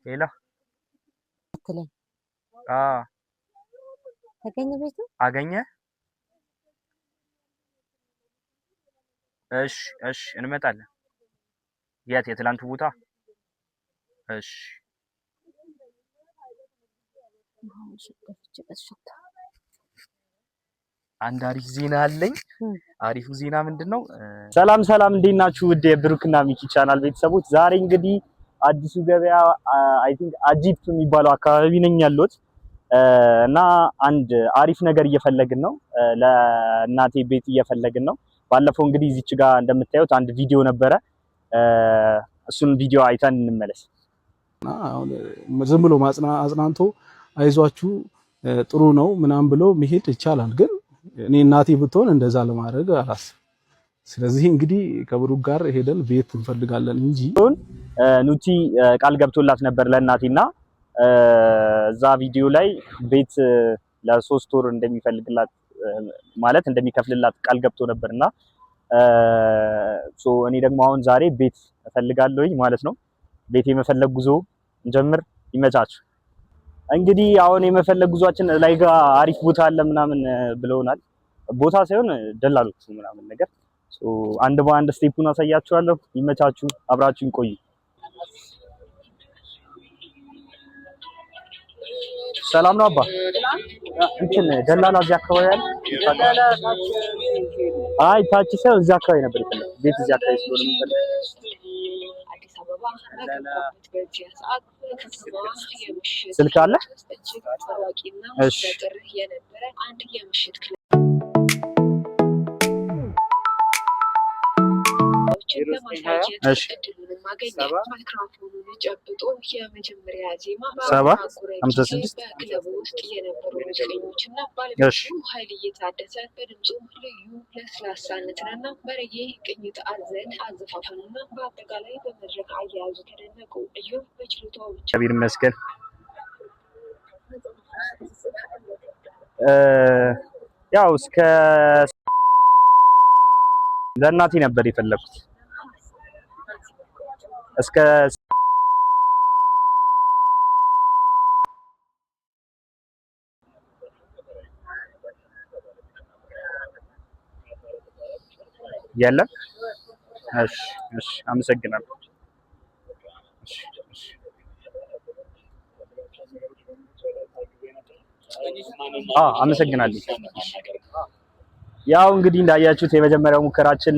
ሄሎ አትለኝ አዎ ተገኘ ቤቱ አገኘ እሺ እንመጣለን የት የትላንቱ ቦታ እሺ አንድ አሪፍ ዜና አለኝ አሪፉ ዜና ምንድነው ሰላም እንዴት ናችሁ ውድ የብሩክና ሚኪ ቻናል ቤተሰቦች ዛሬ እንግዲህ አዲሱ ገበያ አይ ቲንክ አጂፕ የሚባለው አካባቢ ነኝ ያለሁት እና አንድ አሪፍ ነገር እየፈለግን ነው ለእናቴ ቤት እየፈለግን ነው ባለፈው እንግዲህ እዚች ጋር እንደምታዩት አንድ ቪዲዮ ነበረ እሱን ቪዲዮ አይተን እንመለስ አሁን ዝም ብሎ አጽናንቶ አይዟችሁ ጥሩ ነው ምናምን ብሎ መሄድ ይቻላል ግን እኔ እናቴ ብትሆን እንደዛ ለማድረግ አላስብ ስለዚህ እንግዲህ ከብሩክ ጋር ሄደን ቤት እንፈልጋለን እንጂ ኑቲ ቃል ገብቶላት ነበር ለእናቴና እዛ ቪዲዮ ላይ ቤት ለ3 ወር እንደሚፈልግላት ማለት እንደሚከፍልላት ቃል ገብቶ ነበርና እኔ ደግሞ አሁን ዛሬ ቤት እፈልጋለሁኝ ማለት ነው ቤት የመፈለግ ጉዞ እንጀምር ይመቻችሁ እንግዲህ አሁን የመፈለግ ጉዟችን ላይ ጋር አሪፍ ቦታ አለ ምናምን ብለውናል ቦታ ሳይሆን ደላሎቹ ምናምን ነገር አንድ በአንድ ስቴፑን አሳያችኋለሁ ይመቻችሁ አብራችሁን ቆዩ ሰላም ነው አባ እንትን ደላላ እዚህ አካባቢ አለ ደላላ አይ ታች ሰው እዚህ አካባቢ ነበር ይፈልግ ቤት እዚህ አካባቢ ስለሆነ የሚፈልግ አዲስ አበባ ስልክ አለ እሺ ከቢር መስገን ያው እስከ ለእናቴ ነበር የፈለኩት እስከ የለም እሺ አመሰግናለሁ እሺ አመሰግናለሁ ያው እንግዲህ እንዳያችሁት የመጀመሪያው ሙከራችን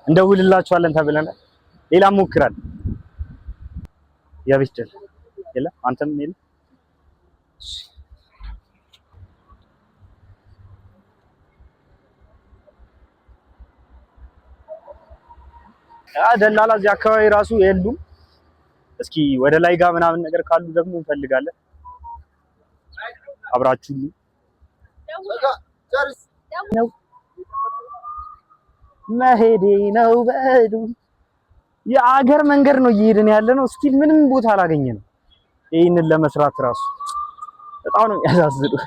እንደውልላችኋለን ተብለናል ሌላ ሙከራል ያብይት የለም አንተም የለም ደላላ እዚህ አካባቢ ራሱ የሉም እስኪ ወደ ላይ ጋር ምናምን ነገር ካሉ ደግሞ እንፈልጋለን አብራችሁ ነው መሄዴ ነው በዱ የአገር መንገድ ነው እየሄድን ያለ ነው ስቲል ምንም ቦታ አላገኘንም ይሄንን ለመስራት ራሱ በጣም ነው ያሳዝነው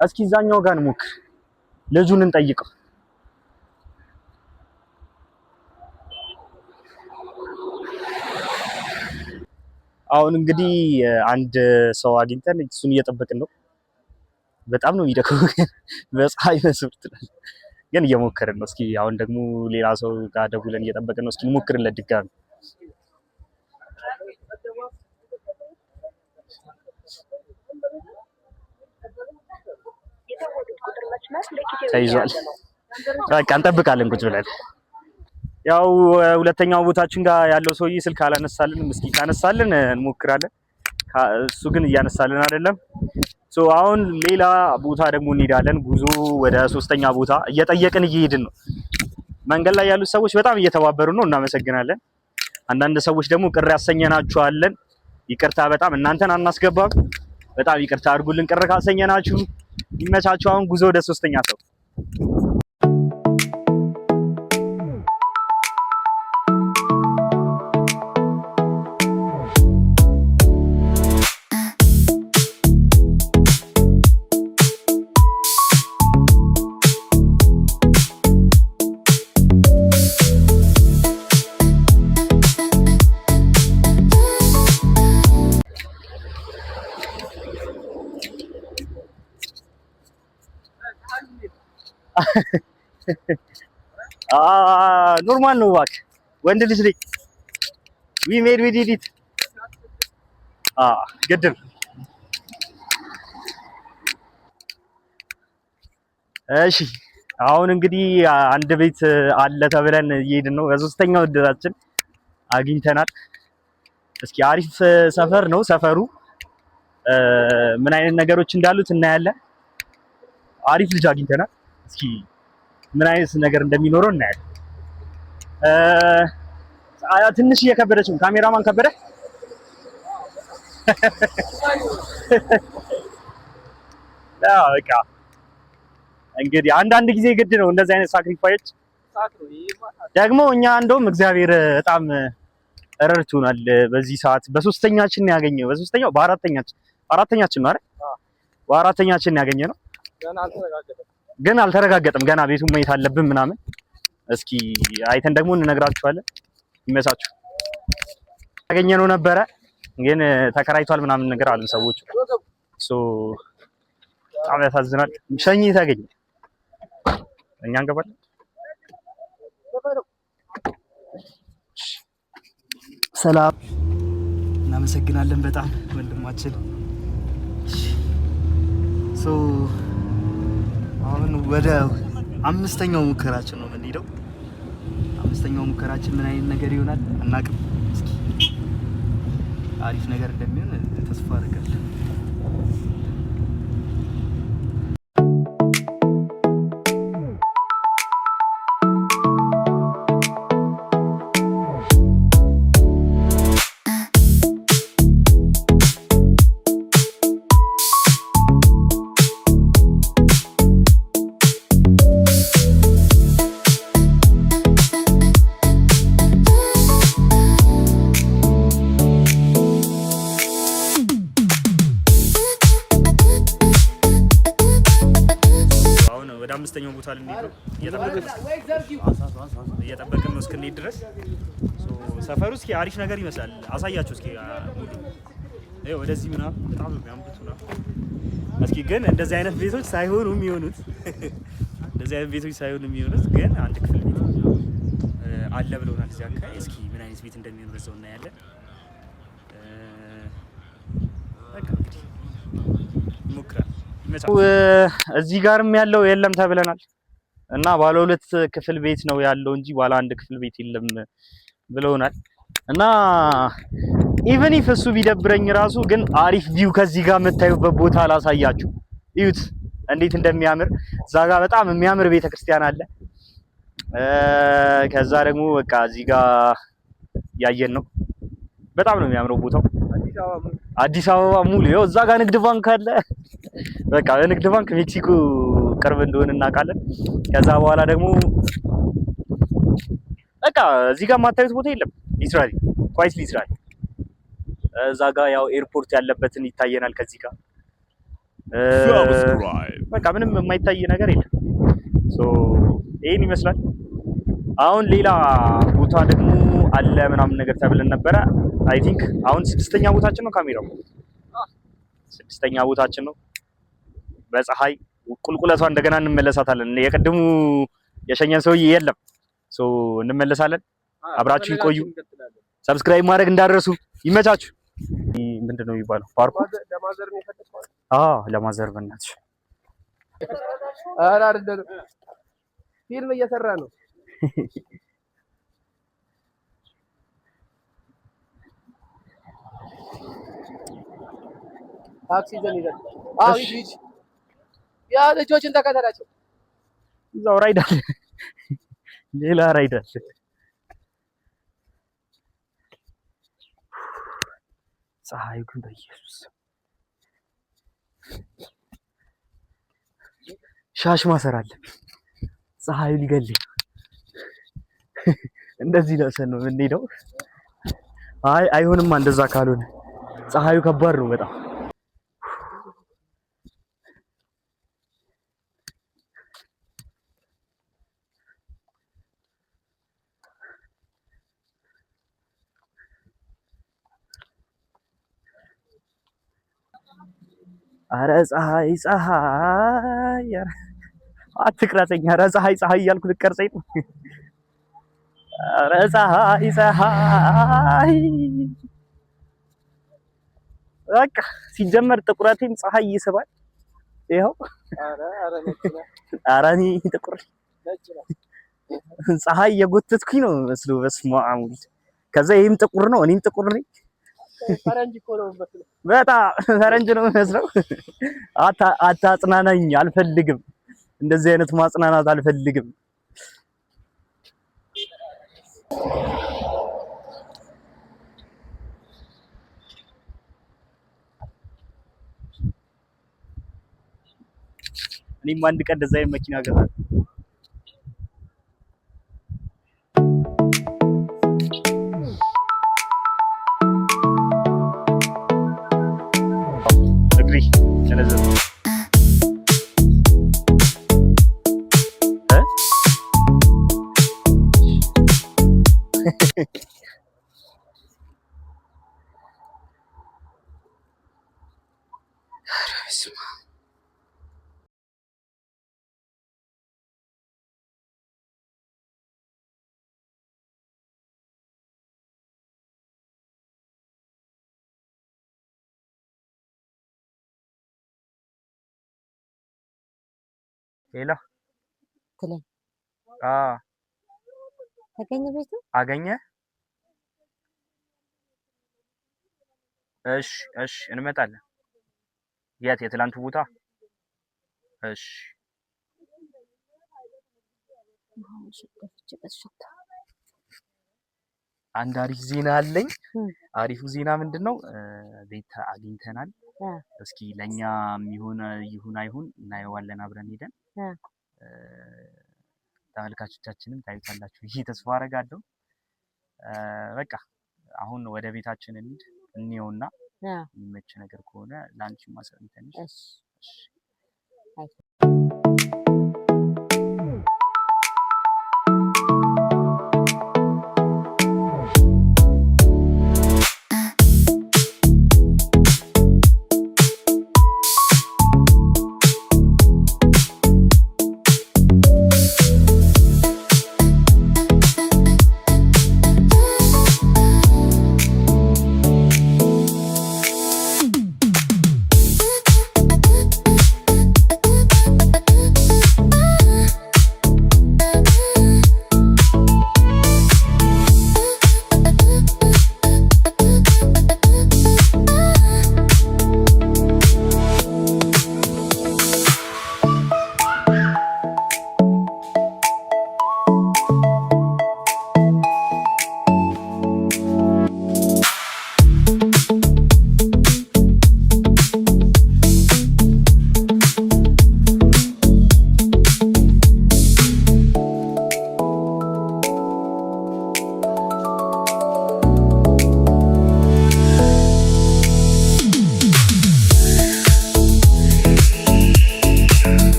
እስኪ ዛኛው ጋር እንሞክር ልጁን እንጠይቀው አሁን እንግዲህ አንድ ሰው አግኝተን እሱን እየጠበቅን ነው በጣም ነው የሚደከመው በፀሐይ መስብት ግን እየሞከርን ነው እስኪ አሁን ደግሞ ሌላ ሰው ጋር ደውለን እየጠበቅን ነው እስኪ እንሞክርለት ድጋሚ ተይዟል በቃ እንጠብቃለን ቁጭ ብለን ያው ሁለተኛው ቦታችን ጋር ያለው ሰውዬ ስልክ አላነሳልንም እስኪ ካነሳልን እንሞክራለን እሱ ግን እያነሳልን አይደለም አሁን ሌላ ቦታ ደግሞ እንሄዳለን ጉዞ ወደ ሶስተኛ ቦታ እየጠየቅን እየሄድን ነው መንገድ ላይ ያሉት ሰዎች በጣም እየተባበሩ ነው እናመሰግናለን አንዳንድ ሰዎች ደግሞ ቅር ያሰኘናችኋለን ይቅርታ በጣም እናንተን አናስገባም በጣም ይቅርታ አድርጉልን ቅር ካሰኘናችሁ ይመቻችሁ አሁን ጉዞ ወደ ሶስተኛ ሰው ኖርማል ነው እባክህ ወንድ ልጅ ነኝ we made we did it ግድ ነው። እሺ አሁን እንግዲህ አንድ ቤት አለ ተብለን እየሄድን ነው። በሶስተኛው እድራችን አግኝተናል። እስኪ አሪፍ ሰፈር ነው ሰፈሩ። ምን አይነት ነገሮች እንዳሉት እናያለን። አሪፍ ልጅ አግኝተናል። እስኪ ምን አይነት ነገር እንደሚኖረው እናያለን። ትንሽ እየከበደች ነው። ካሜራማን ከበደ በቃ እንግዲህ አንዳንድ ጊዜ ግድ ነው እንደዚህ አይነት ሳክሪፋይስ። ደግሞ እኛ እንደውም እግዚአብሔር በጣም ረድቶናል በዚህ ሰዓት። በሶስተኛችን ያገኘው በአራተኛችን ነው አይደል? በአራተኛችን ያገኘነው ግን አልተረጋገጠም። ገና ቤቱን ማየት አለብን ምናምን። እስኪ አይተን ደግሞ እንነግራችኋለን። ይመሳችሁ። ያገኘነው ነበረ ግን ተከራይቷል ምናምን ነገር አሉን ሰዎቹ። በጣም ያሳዝናል። ሸኝ ተገኘ። እኛ እንገባለን። ሰላም እናመሰግናለን በጣም ወንድማችን። አሁን ወደ አምስተኛው ሙከራችን ነው የምንሄደው። አምስተኛው ሙከራችን ምን አይነት ነገር ይሆናል አናውቅም። እስኪ አሪፍ ነገር እንደሚሆን ተስፋ አደርጋለሁ። አምስተኛው ቦታ ልንሄድ ነው። እየጠበቅን ነው እስክንሄድ ድረስ። ሰፈሩ እስኪ አሪፍ ነገር ይመስላል። አሳያችሁ እስኪ ሙሉ ይኸው ወደዚህ ምናምን በጣም ነው የሚያምሩት ምናምን። እስኪ ግን እንደዚህ አይነት ቤቶች ሳይሆኑ የሚሆኑት ግን አንድ ክፍል ቤት አለ ብለውናል እዚህ አካባቢ። እስኪ ምን አይነት ቤት እንደሚሆን በዛው እናያለን። በቃ እንግዲህ እንሞክራለን። እዚህ ጋርም ያለው የለም ተብለናል እና ባለ 2 ክፍል ቤት ነው ያለው እንጂ ባለ 1 ክፍል ቤት የለም ብለውናል። እና ኢቭን ኢፍ እሱ ቢደብረኝ ራሱ ግን አሪፍ ቪው ከዚህ ጋር የምታዩበት ቦታ አላሳያችሁ። እዩት እንዴት እንደሚያምር። እዛ ጋር በጣም የሚያምር ቤተክርስቲያን አለ። ከዛ ደግሞ በቃ እዚህ ጋር ያየን ነው። በጣም ነው የሚያምረው ቦታው። አዲስ አበባ ሙሉ ይኸው እዛ ጋር ንግድ ባንክ አለ። በቃ ንግድ ባንክ ሜክሲኮ ቅርብ እንደሆነ እናውቃለን። ከዛ በኋላ ደግሞ በቃ እዚህ ጋር የማታዩት ቦታ የለም። ሊትራሊ ኳይት ሊትራሊ እዛ ጋር ያው ኤርፖርት ያለበትን ይታየናል ከዚህ ጋር። በቃ ምንም የማይታይ ነገር የለም። ይሄን ይመስላል። አሁን ሌላ ቦታ ደግሞ አለ ምናምን ነገር ተብለን ነበረ። አይ ቲንክ አሁን 6ኛ ቦታችን ነው። ካሜራው 6ኛ ቦታችን ነው። በፀሐይ ቁልቁለቷ እንደገና እንመለሳታለን። የቅድሙ የሸኘን ሰውዬ የለም። እንመለሳለን። አብራችሁ ይቆዩ። ሰብስክራይብ ማድረግ እንዳትረሱ። ይመቻችሁ። ምንድን ነው የሚባለው ፓርኩ? ለማዘር በእናትሽ። ኧረ አይደለም ፊልም እየሰራ ነው። ታክሲ ይዘን ሄደን ሂድ ያ ልጆችን ተከተላቸው። እዛው ራይድ አለ፣ ሌላ ራይድ አለ። ፀሐዩ ግን በኢየሱስ ሻሽ ማሰር አለ። ፀሐዩ ሊገልኝ እንደዚህ ለሰን ነው የምንሄደው። አይሆንማ እንደዛ ካልሆነ ፀሐዩ ከባድ ነው በጣም። አረ ፀሐይ አትቅረጸኝ። ኧረ ፀሐይ ፀሐይ እያልኩ ልትቀርጸኝ ነው። ኧረ ፀሐይ ፀሐይ በቃ ሲጀመር ጥቁረቴም ፀሐይ ይስባል። ይኸው ኧረ እኔ ጥቁር ፀሐይ የጎተትኩኝ ነው መስሎ። በስመ አብ ወልድ። ከዛ ይሄም ጥቁር ነው እኔም ጥቁር ነኝ። ፈረንጅ እኮ ነው የምመስለው። በጣም ፈረንጅ ነው የምመስለው። አታጽናናኝ፣ አልፈልግም። እንደዚህ አይነት ማጽናናት አልፈልግም። እኔም አንድ ቀን እንደዛ አይነት መኪና ገዛለሁ። እግሪ ተነዘዘ ሌላ ትለኝ አዎ ተገኘ ቤቱ አገኘ። እሺ እሺ እንመጣለን። የት የትላንቱ ቦታ? እሺ አንድ አሪፍ ዜና አለኝ። አሪፉ ዜና ምንድነው? ቤት አግኝተናል። እስኪ ለኛ የሚሆን ይሁን አይሁን እናየዋለን አብረን ሄደን። ተመልካቾቻችንም ታዩታላችሁ ብዬ ተስፋ አደርጋለሁ። በቃ አሁን ወደ ቤታችን እንየውና የሚመች ነገር ከሆነ ላንቺም ማሰልተንሽ። እሺ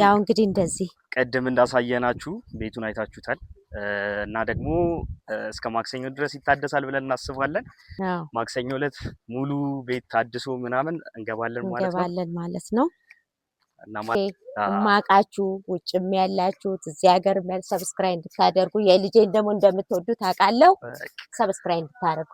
ያው እንግዲህ እንደዚህ ቀደም እንዳሳየናችሁ ቤቱን አይታችሁታል እና ደግሞ እስከ ማክሰኞ ድረስ ይታደሳል ብለን እናስባለን። ማክሰኞ ዕለት ሙሉ ቤት ታድሶ ምናምን እንገባለን ማለት ነው። እና ማቃችሁ ውጭም ያላችሁት እዚህ ሀገር ሰብስክራይብ እንድታደርጉ የልጄን ደግሞ እንደምትወዱት አውቃለሁ። ሰብስክራይብ እንድታደርጉ